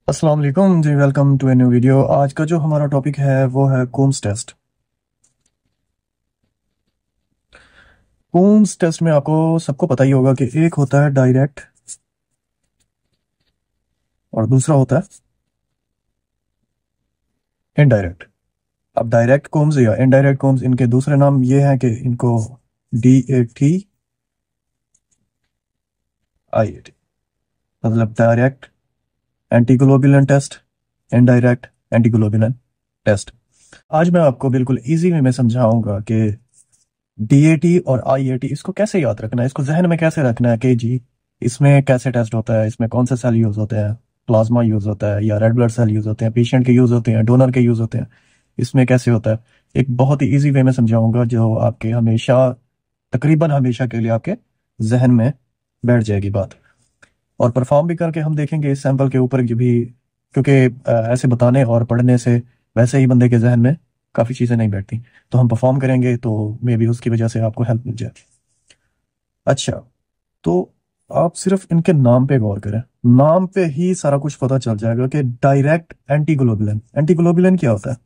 अस्सलाम वालेकुम जी। Welcome to a new video. आज का जो हमारा टॉपिक है वो है कूम्स टेस्ट। कूम्स टेस्ट में आपको सबको पता ही होगा कि एक होता है डायरेक्ट और दूसरा होता है इनडायरेक्ट। अब डायरेक्ट कूम्स या इनडायरेक्ट कूम्स, इनके दूसरे नाम ये हैं कि इनको DAT-IAT, मतलब direct antiglobulin test, indirect antiglobulin test. आज मैं आपको बिल्कुल इजी वे में समझाऊंगा कि DAT और IAT इसको कैसे याद रखना है, इसको जहन में कैसे रखना है कि जी इसमें कैसे टेस्ट होता है, इसमें कौन से सेल यूज होते हैं, प्लाज्मा यूज होता है या रेड ब्लड सेल यूज होते हैं, पेशेंट के यूज होते हैं, डोनर के यूज होते हैं, इसमें कैसे होता है। एक बहुत ही इजी वे में समझाऊंगा जो आपके हमेशा, तकरीबन हमेशा के लिए आपके जहन में बैठ जाएगी बात। और परफॉर्म भी करके हम देखेंगे इस सैंपल के ऊपर भी, क्योंकि ऐसे बताने और पढ़ने से वैसे ही बंदे के जहन में काफ़ी चीज़ें नहीं बैठती। तो हम परफॉर्म करेंगे तो मे बी उसकी वजह से आपको हेल्प मिल जाए। अच्छा, तो आप सिर्फ इनके नाम पे गौर करें, नाम पे ही सारा कुछ पता चल जाएगा कि डायरेक्ट एंटीग्लोबुलिन, एंटीग्लोबुलिन क्या होता है।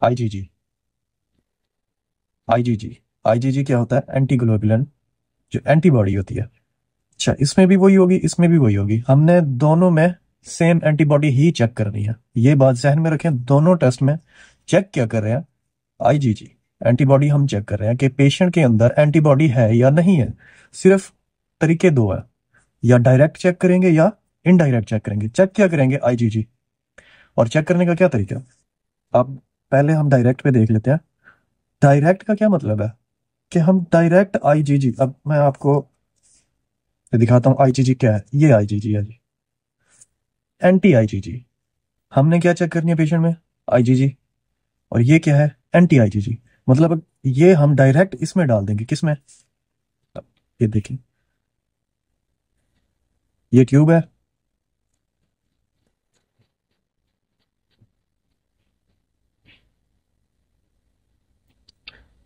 आईजीजी, आईजीजी, आईजीजी क्या होता है? एंटीग्लोबुलिन, जो एंटीबॉडी होती है। अच्छा, इसमें भी वही होगी, इसमें भी वही होगी। हमने दोनों में सेम एंटीबॉडी ही चेक करनी है, ये बात जहन में रखें। दोनों टेस्ट में चेक क्या कर रहे हैं? आईजीजी, एंटीबॉडी हम चेक कर रहे हैं कि पेशेंट के अंदर एंटीबॉडी है या नहीं है। सिर्फ तरीके दो है, या डायरेक्ट चेक करेंगे या इनडायरेक्ट चेक करेंगे। चेक क्या करेंगे? आईजीजी। और चेक करने का क्या तरीका? अब पहले हम डायरेक्ट पे देख लेते हैं। डायरेक्ट का क्या मतलब है कि हम डायरेक्ट आईजीजी, अब मैं आपको दिखाता हूँ आईजीजी क्या है। ये आईजीजी है जी, एंटी आईजीजी। हमने क्या चेक करनी है पेशेंट में? आईजीजी। और ये क्या है? Anti IgG. मतलब ये हम डायरेक्ट इसमें डाल देंगे, किसमें? ये देखिए, ये ट्यूब है,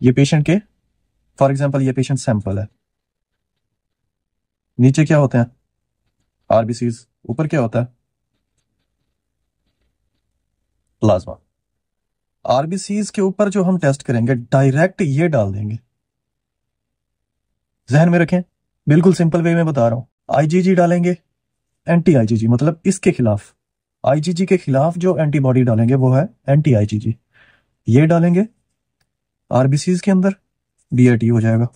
ये पेशेंट के, फॉर एग्जांपल ये पेशेंट सैंपल है। नीचे क्या होते हैं? आरबीसीज। ऊपर क्या होता है? प्लाज्मा। आरबीसीज के ऊपर जो हम टेस्ट करेंगे डायरेक्ट ये डाल देंगे। जहन में रखें, बिल्कुल सिंपल वे में बता रहा हूं। आईजीजी डालेंगे, एंटी आईजीजी, मतलब इसके खिलाफ। आईजीजी के खिलाफ जो एंटीबॉडी डालेंगे वो है एंटी आईजीजी। ये डालेंगे आरबीसीज के अंदर, डीएटी हो जाएगा।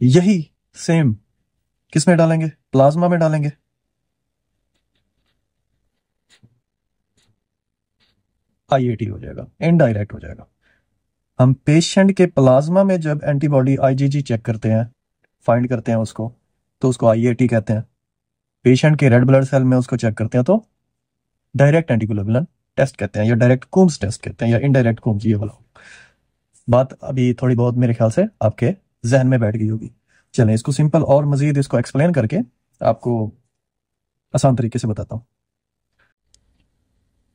यही सेम किस में डालेंगे? प्लाज्मा में डालेंगे, आईएटी हो जाएगा, इनडायरेक्ट हो जाएगा। हम पेशेंट के प्लाज्मा में जब एंटीबॉडी आईजीजी चेक करते हैं, फाइंड करते हैं उसको, तो उसको आईएटी कहते हैं। पेशेंट के रेड ब्लड सेल में उसको चेक करते हैं तो डायरेक्ट एंटीग्लोबुलिन टेस्ट कहते हैं, या डायरेक्ट कूम्स टेस्ट कहते हैं, या इनडायरेक्ट कूम्स। ये वाला बात अभी थोड़ी बहुत मेरे ख्याल से आपके जहन में बैठ गई होगी। चलें इसको सिंपल और मजीद इसको एक्सप्लेन करके आपको आसान तरीके से बताता हूँ।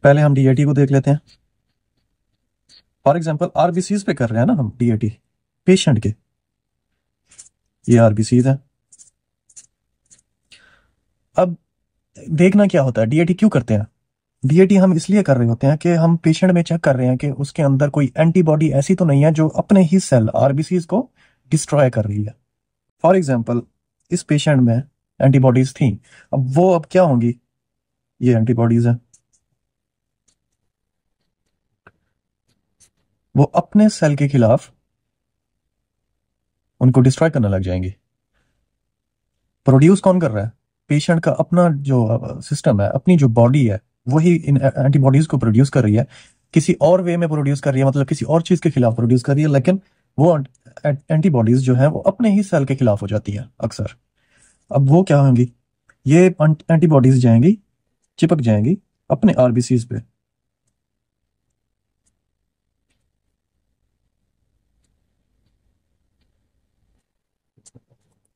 पहले हम डीएटी को देख लेते हैं। फॉर एग्जांपल आरबीसीज पे कर रहे हैं ना हम डीएटी पेशेंट के। ये आरबीसीज है। अब देखना क्या होता है, डीएटी क्यों करते हैं? डीएटी हम इसलिए कर रहे होते हैं कि हम पेशेंट में चेक कर रहे हैं कि उसके अंदर कोई एंटीबॉडी ऐसी तो नहीं है जो अपने ही सेल आरबीसीज को डिस्ट्रॉय कर रही है। फॉर एग्जांपल इस पेशेंट में एंटीबॉडीज थी, अब वो अब क्या होंगी? ये एंटीबॉडीज है, वो अपने सेल के खिलाफ उनको डिस्ट्रॉय करने लग जाएंगी। प्रोड्यूस कौन कर रहा है? पेशेंट का अपना जो सिस्टम है, अपनी जो बॉडी है, वही इन एंटीबॉडीज को प्रोड्यूस कर रही है। किसी और वे में प्रोड्यूस कर रही है, मतलब किसी और चीज के खिलाफ प्रोड्यूस कर रही है, लेकिन वो एंटीबॉडीज जो है वो अपने ही सेल के खिलाफ हो जाती है अक्सर। अब वो क्या होंगी? ये एंटीबॉडीज जाएंगी, चिपक जाएंगी अपने आरबीसीज पे।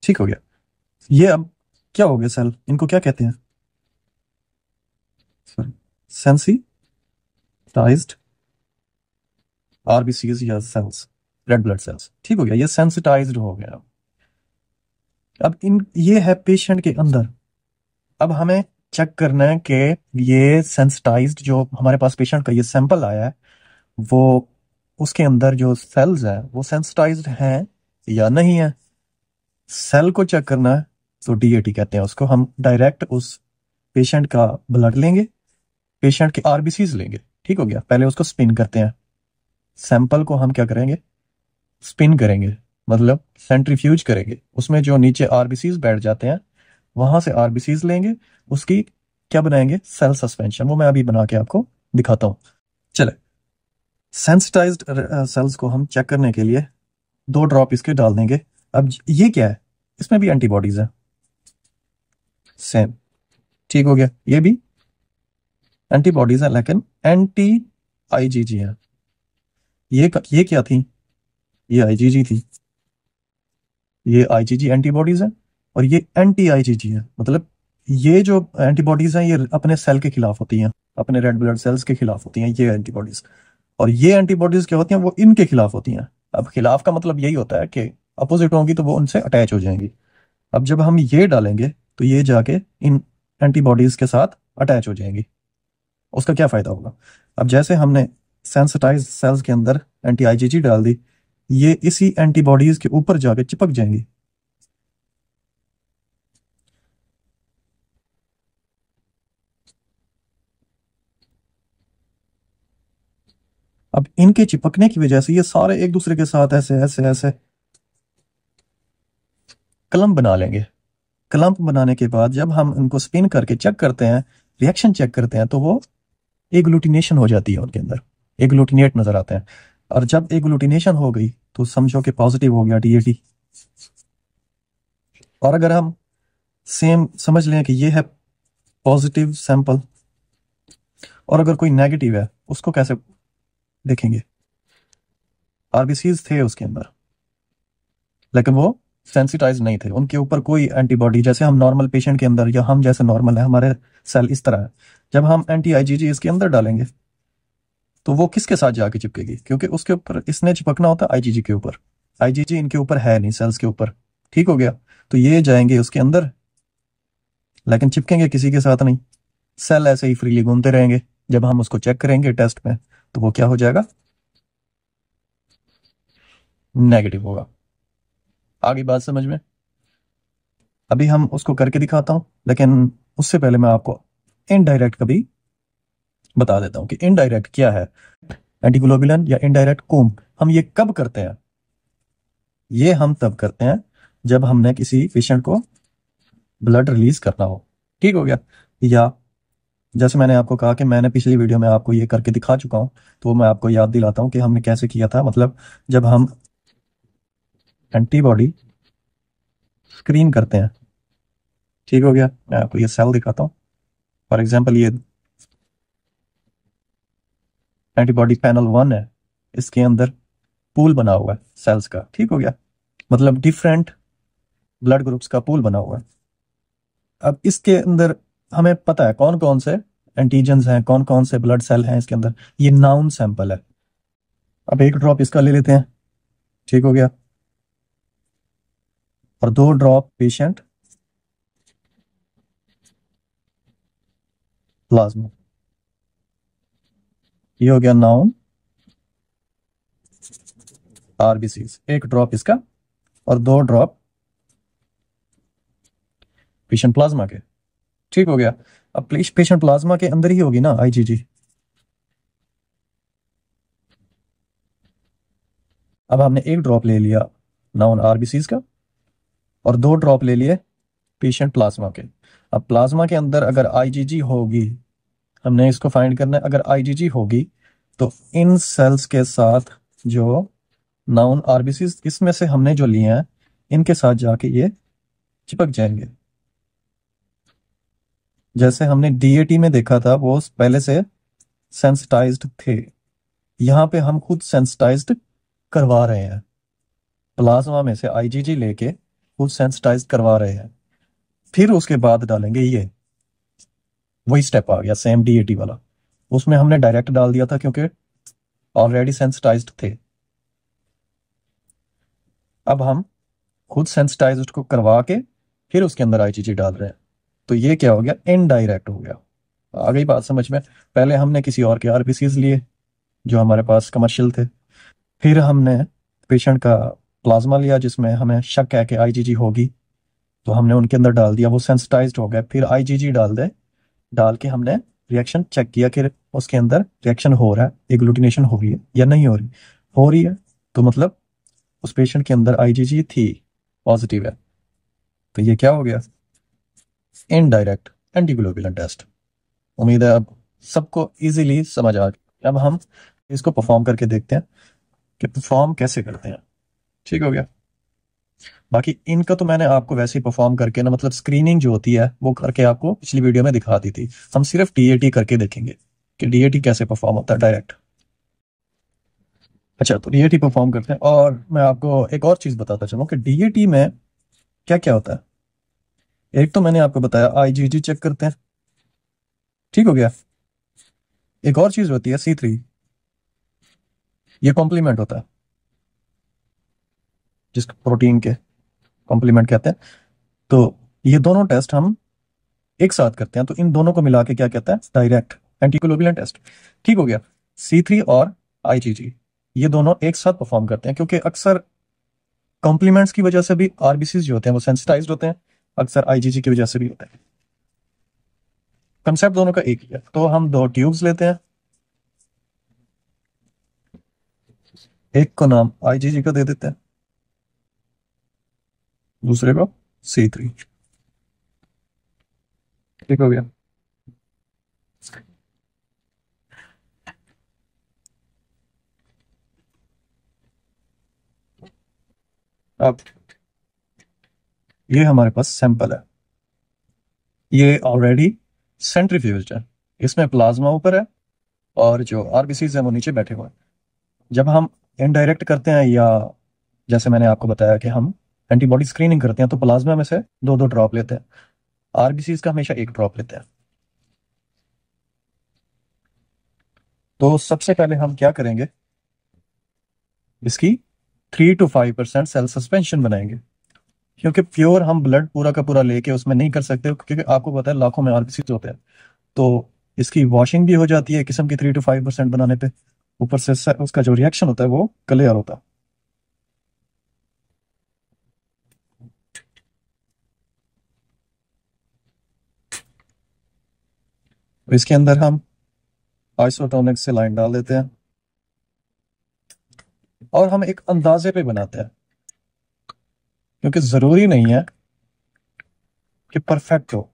ठीक हो गया। ये अब क्या हो गया? सेल, इनको क्या कहते हैं? सॉरी, सेंसिटाइज्ड आरबीसीज या सेल्स, रेड ब्लड सेल्स। ठीक हो गया, ये सेंसिटाइज्ड हो गया। अब इन ये है पेशेंट के अंदर। अब हमें चेक करना है कि ये सेंसिटाइज्ड जो हमारे पास पेशेंट का ये सैंपल आया है, वो उसके अंदर जो सेल्स हैं वो सेंसिटाइज्ड हैं या नहीं है। सेल को चेक करना है तो डीएटी कहते हैं उसको। हम डायरेक्ट उस पेशेंट का ब्लड लेंगे, पेशेंट के आरबीसीज लेंगे। ठीक हो गया, पहले उसको स्पिन करते हैं। सैंपल को हम क्या करेंगे, स्पिन करेंगे, मतलब सेंट्रीफ्यूज करेंगे। उसमें जो नीचे आरबीसीज बैठ जाते हैं वहां से आरबीसीज लेंगे, उसकी क्या बनाएंगे, सेल सस्पेंशन। वो मैं अभी बना के आपको दिखाता हूं। चले, सेंसिटाइज्ड सेल्स को हम चेक करने के लिए 2 ड्रॉप इसके डाल देंगे। अब ये क्या है, इसमें भी एंटीबॉडीज है सेम। ठीक हो गया, ये भी एंटीबॉडीज है लेकिन एंटी आईजीजी है। ये क्या थी, ये आईजीजी थी। ये आईजीजी एंटीबॉडीज है और ये एंटी आईजीजी है। मतलब ये जो एंटीबॉडीज हैं ये अपने सेल के खिलाफ होती हैं, अपने रेड ब्लड सेल्स के खिलाफ होती हैं ये एंटीबॉडीज। और ये एंटीबॉडीज क्या होती हैं, वो इनके खिलाफ होती हैं। अब खिलाफ का मतलब यही होता है कि अपोजिट होंगी तो वो उनसे अटैच हो जाएंगी। अब जब हम ये डालेंगे तो ये जाके इन एंटीबॉडीज के साथ अटैच हो जाएंगी। उसका क्या फायदा होगा, अब जैसे हमने सेंसिटाइज सेल्स के अंदर एंटी आईजीजी डाल दी, ये इसी एंटीबॉडीज के ऊपर जाके चिपक जाएंगी। अब इनके चिपकने की वजह से ये सारे एक दूसरे के साथ ऐसे ऐसे ऐसे क्लम्प बना लेंगे। क्लम्प बनाने के बाद जब हम इनको स्पिन करके चेक करते हैं, रिएक्शन चेक करते हैं, तो वो एग्लूटिनेशन हो जाती है उनके अंदर, एग्लूटिनेट नजर आते हैं। और जब एग्लूटिनेशन हो गई तो समझो कि पॉजिटिव हो गया डीएटी। और अगर हम सेम समझ लें कि ये है पॉजिटिव सैंपल, और अगर कोई नेगेटिव है उसको कैसे देखेंगे, आरबीसीज थे उसके अंदर लेकिन वो सेंसिटाइज नहीं थे, उनके ऊपर कोई एंटीबॉडी, जैसे हम नॉर्मल पेशेंट के अंदर या हम जैसे नॉर्मल है हमारे सेल इस तरह है। जब हम एंटी आईजीजी इसके अंदर डालेंगे तो वो किसके साथ जाके चिपकेगी, क्योंकि उसके ऊपर इसने चिपकना होता है आईजीजी के ऊपर। आईजीजी इनके ऊपर है नहीं, सेल्स के ऊपर। ठीक हो गया, तो ये जाएंगे उसके अंदर लेकिन चिपकेंगे किसी के साथ नहीं। सेल ऐसे ही फ्रीली घूमते रहेंगे। जब हम उसको चेक करेंगे टेस्ट में तो वो क्या हो जाएगा, नेगेटिव होगा। आगे बात समझ में, अभी हम उसको करके दिखाता हूं, लेकिन उससे पहले मैं आपको इनडायरेक्ट कभी बता देता हूं कि इनडायरेक्ट क्या है। एंटीग्लोबुलिन या इनडायरेक्ट कोम हम ये कब करते हैं, ये हम तब करते हैं जब हमने किसी पेशेंट को ब्लड रिलीज करना हो। ठीक हो गया, या जैसे मैंने आपको कहा कि मैंने पिछली वीडियो में आपको ये करके दिखा चुका हूं, तो मैं आपको याद दिलाता हूं कि हमने कैसे किया था। मतलब जब हम एंटीबॉडी स्क्रीन करते हैं, ठीक हो गया, मैं आपको ये सेल दिखाता हूं। फॉर एग्जांपल ये एंटीबॉडी पैनल 1 है, इसके अंदर पूल बना हुआ है सेल्स का। ठीक हो गया, मतलब डिफरेंट ब्लड ग्रुप्स का पूल बना हुआ है। अब इसके अंदर हमें पता है कौन कौन से एंटीजन्स हैं, कौन कौन से ब्लड सेल हैं इसके अंदर। ये नाउन सैंपल है। अब एक ड्रॉप इसका ले लेते हैं, ठीक हो गया, और 2 ड्रॉप पेशेंट प्लाज्मा। ये हो गया नाउन आरबीसीज, एक ड्रॉप इसका और 2 ड्रॉप पेशेंट प्लाज्मा के। ठीक हो गया, अब पेशेंट प्लाज्मा के अंदर ही होगी ना आईजीजी। अब हमने एक ड्रॉप ले लिया नाउन आरबीसीज का और 2 ड्रॉप ले लिए पेशेंट प्लाज्मा के। अब प्लाज्मा के अंदर अगर आईजीजी होगी, हमने इसको फाइंड करना है। अगर आईजीजी होगी तो इन सेल्स के साथ जो नाउन आरबीसीज इसमें से हमने जो लिए हैं, इनके साथ जाके ये चिपक जाएंगे। जैसे हमने डीएटी में देखा था वो पहले से सेंसिटाइज्ड थे, यहाँ पे हम खुद सेंसिटाइज्ड करवा रहे हैं। प्लाज्मा में से आईजीजी लेके खुद सेंसिटाइज करवा रहे हैं, फिर उसके बाद डालेंगे ये। वही स्टेप आ गया सेम डीएटी वाला, उसमें हमने डायरेक्ट डाल दिया था क्योंकि ऑलरेडी सेंसिटाइज्ड थे। अब हम खुद सेंसिटाइज उसको करवा के फिर उसके अंदर आईजीजी डाल रहे हैं, तो ये क्या हो गया, इनडायरेक्ट हो गया। आ गई बात समझ में? पहले हमने किसी और के आरबीसीज लिए जो हमारे पास कमर्शियल थे, फिर हमने पेशेंट का प्लाज्मा लिया जिसमें हमें शक है कि आईजीजी होगी, तो हमने उनके अंदर डाल दिया, वो सेंसिटाइज्ड हो गए, फिर आईजीजी डाल के हमने रिएक्शन चेक किया कि उसके अंदर रिएक्शन हो रहा है, एग्लूटिनेशन हो रही है या नहीं हो रही है, तो मतलब उस पेशेंट के अंदर आईजीजी थी, पॉजिटिव है। तो ये क्या हो गया, इनडायरेक्ट एंटीग्लोबुलिन टेस्ट। उम्मीद है अब सबको इजीली समझ आ गया। अब हम इसको परफॉर्म करके देखते हैं कि परफॉर्म कैसे करते हैं। ठीक हो गया। बाकी इनका तो मैंने आपको वैसे ही परफॉर्म करके ना, मतलब स्क्रीनिंग जो होती है वो करके आपको पिछली वीडियो में दिखा दी थी। हम सिर्फ डीएटी करके देखेंगे कि डीएटी कैसे परफॉर्म होता है डायरेक्ट। अच्छा, तो डीएटी परफॉर्म करते हैं, और मैं आपको एक और चीज बताता चलूं कि डीएटी में क्या क्या होता है। एक तो मैंने आपको बताया आईजीजी चेक करते हैं, ठीक हो गया। एक और चीज होती है C3, ये कॉम्प्लीमेंट होता है, जिसको प्रोटीन के कॉम्प्लीमेंट कहते हैं। तो ये दोनों टेस्ट हम एक साथ करते हैं, तो इन दोनों को मिला के क्या कहता है, डायरेक्ट एंटीग्लोबुलिन टेस्ट। ठीक हो गया। C3 और आईजीजी ये दोनों एक साथ परफॉर्म करते हैं, क्योंकि अक्सर कॉम्प्लीमेंट्स की वजह से भी आरबीसी जो होते हैं वो सेंसिटाइज्ड होते हैं, अक्सर आईजीजी की वजह से भी होते हैं। कंसेप्ट दोनों का एक ही है। तो हम दो ट्यूब्स लेते हैं, एक को नाम आईजीजी का दे देते हैं, दूसरे को C3। ठीक हो गया। अब ये हमारे पास सैंपल है, ये ऑलरेडी सेंट्रीफ्यूज्ड है, इसमें प्लाज्मा ऊपर है और जो आरबीसी है वो नीचे बैठे हुए हैं। जब हम इनडायरेक्ट करते हैं, या जैसे मैंने आपको बताया कि हम एंटीबॉडी स्क्रीनिंग करते हैं, तो प्लाज्मा में से दो दो ड्रॉप लेते हैं, आरबीसी का हमेशा एक ड्रॉप लेते हैं। तो सबसे पहले हम क्या करेंगे, इसकी 3 to 5% सेल सस्पेंशन बनाएंगे, क्योंकि प्योर हम ब्लड पूरा का पूरा लेके उसमें नहीं कर सकते, क्योंकि आपको पता है लाखों में आरबीसी होते हैं। तो इसकी वॉशिंग भी हो जाती है किस्म की 3 to 5% बनाने पे, ऊपर से उसका जो रिएक्शन होता है वो क्लियर होता है। तो इसके अंदर हम आइसोटोनिक से लाइन डाल देते हैं, और हम एक अंदाजे पे बनाते हैं, क्योंकि जरूरी नहीं है कि परफेक्ट हो,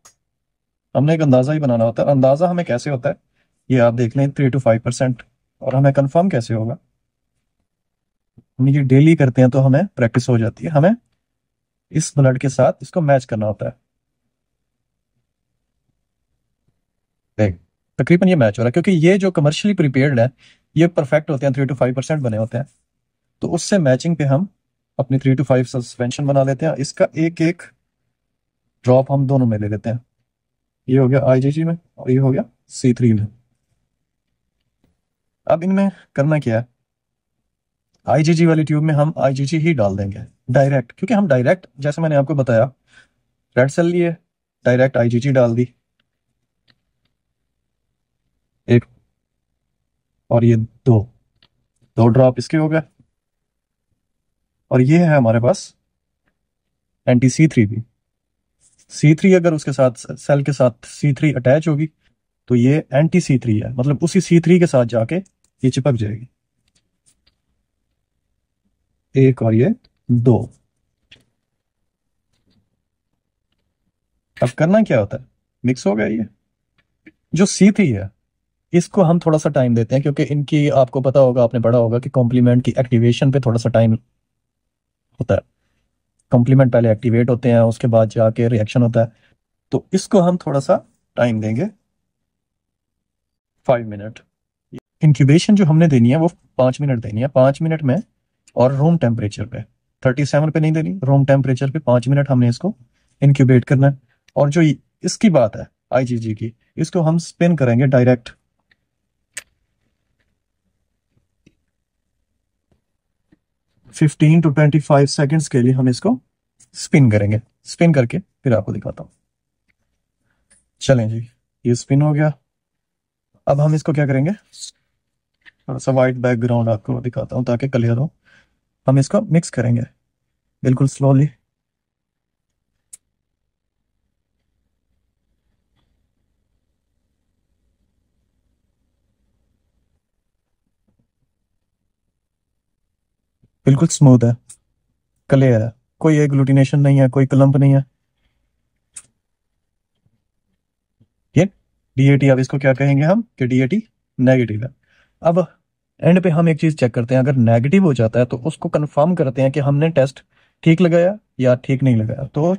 हमने एक अंदाजा ही बनाना होता है। अंदाजा हमें कैसे होता है, ये आप देख लें, 3 to 5%। और हमें कंफर्म कैसे होगा, हम ये डेली करते हैं तो हमें प्रैक्टिस हो जाती है, हमें इस ब्लड के साथ इसको मैच करना होता है। देख, तकरीबन ये मैच हो रहा है, क्योंकि ये जो कमर्शियली प्रिपेयर्ड है ये परफेक्ट होते हैं, 3 to 5% बने होते हैं। तो उससे मैचिंग पे हम अपनी 3 to 5 सस्पेंशन बना लेते हैं, इसका एक एक ड्रॉप हम दोनों में ले लेते हैं। ये हो गया आईजीजी में और ये हो गया C3 में। अब इनमें करना क्या है, आईजीजी वाली ट्यूब में हम आईजीजी ही डाल देंगे डायरेक्ट, क्योंकि हम डायरेक्ट, जैसे मैंने आपको बताया, रेड सेल लिए, डायरेक्ट आईजीजी डाल दी एक, और ये दो दो ड्रॉप इसके हो गए, और ये है हमारे पास एंटी C3 भी। C3 अगर उसके साथ सेल के साथ C3 अटैच होगी तो ये एंटी C3 है, मतलब उसी C3 के साथ जाके ये चिपक जाएगी। एक और ये दो। अब करना क्या होता है, मिक्स हो गया ये जो C3 है, इसको हम थोड़ा सा टाइम देते हैं, क्योंकि इनकी आपको पता होगा, आपने पढ़ा होगा कि कॉम्प्लीमेंट की एक्टिवेशन पे थोड़ा सा टाइम होता है। कॉम्प्लीमेंट पहले एक्टिवेट होते हैं, उसके बाद जाके रिएक्शन होता है, तो इसको हम थोड़ा सा टाइम देंगे, 5 मिनट। इंक्यूबेशन जो हमने देनी है वो 5 मिनट देनी है, 5 मिनट में, और रूम टेम्परेचर पे, 37 पे नहीं देनी, रूम टेम्परेचर पे 5 मिनट हमने इसको इंक्यूबेट करना है। और जो इसकी बात है आईजीजी की, इसको हम स्पिन करेंगे डायरेक्ट, 15 to 25 सेकेंड्स के लिए हम इसको स्पिन करेंगे। स्पिन करके फिर आपको दिखाता हूँ। चलें जी, ये स्पिन हो गया। अब हम इसको क्या करेंगे, थोड़ा सा वाइट बैकग्राउंड आपको दिखाता हूँ ताकि क्लियर हो। हम इसको मिक्स करेंगे बिल्कुल स्लोली। बिल्कुल स्मूथ है, क्लियर है, कोई एग्लूटिनेशन नहीं है, कोई क्लम्प नहीं है। ये डीएटी, अब इसको क्या कहेंगे हम कि डीएटी नेगेटिव है। अब एंड पे हम एक चीज चेक करते हैं, अगर नेगेटिव हो जाता है तो उसको कंफर्म करते हैं कि हमने टेस्ट ठीक लगाया या ठीक नहीं लगाया। तो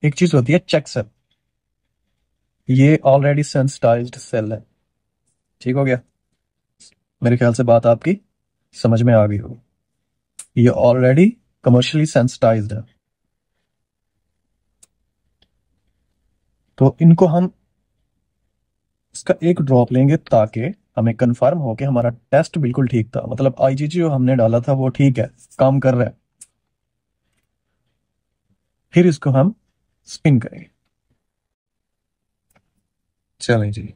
एक चीज होती है चेक सेल, ये ऑलरेडी सेंसिटाइज्ड सेल है। ठीक हो गया, मेरे ख्याल से बात आपकी समझ में आ गई होगी। ये ऑलरेडी कमर्शियली सेंसिटाइज्ड है, तो इनको हम इसका एक ड्रॉप लेंगे ताकि हमें कंफर्म हो कि हमारा टेस्ट बिल्कुल ठीक था, मतलब आईजीजी जो हमने डाला था वो ठीक है, काम कर रहा है। फिर इसको हम स्पिन करेंगे। चलें जी,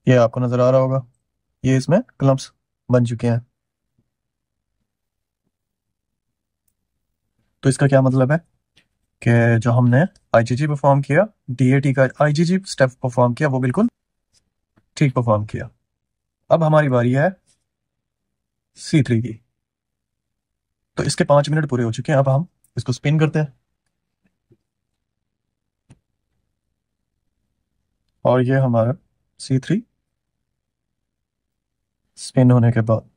ये आपको नजर आ रहा होगा, ये इसमें क्लम्प्स बन चुके हैं। तो इसका क्या मतलब है कि जो हमने आईजीजी परफॉर्म किया, डीएटी का आईजीजी स्टेप परफॉर्म किया, वो बिल्कुल ठीक परफॉर्म किया। अब हमारी बारी है C3 की। तो इसके 5 मिनट पूरे हो चुके हैं, अब हम इसको स्पिन करते हैं। और ये हमारा C3 स्पिन होने के बाद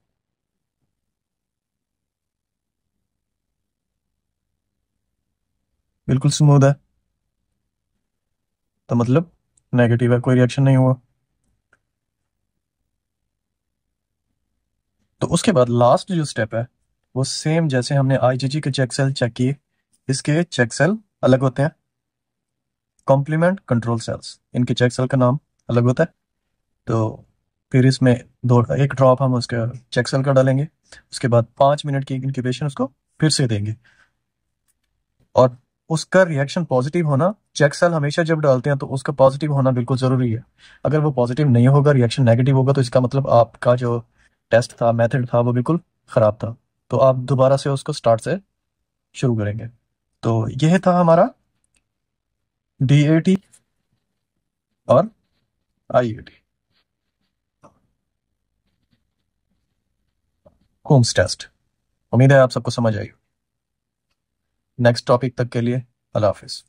बिल्कुल स्मूथ है, तो मतलब नेगेटिव है, कोई रिएक्शन नहीं हुआ। तो उसके बाद लास्ट जो स्टेप है वो सेम जैसे हमने आईजीजी के चेक सेल चेक किए, इसके चेक सेल अलग होते हैं, कॉम्प्लीमेंट कंट्रोल सेल्स, इनके चेक सेल का नाम अलग होता है। तो फिर इसमें दो एक ड्रॉप हम उसके चेक सेल का डालेंगे, उसके बाद 5 मिनट की इंक्यूबेशन उसको फिर से देंगे, और उसका रिएक्शन पॉजिटिव होना, चेक सेल हमेशा जब डालते हैं तो उसका पॉजिटिव होना बिल्कुल ज़रूरी है। अगर वो पॉजिटिव नहीं होगा, रिएक्शन नेगेटिव होगा, तो इसका मतलब आपका जो टेस्ट था, मेथड था, वो बिल्कुल ख़राब था। तो आप दोबारा से उसको स्टार्ट से शुरू करेंगे। तो यह था हमारा डीएटी और आईएटी होम्स टेस्ट। उम्मीद है आप सबको समझ आई। नेक्स्ट टॉपिक तक के लिए अल्लाह हाफिज़।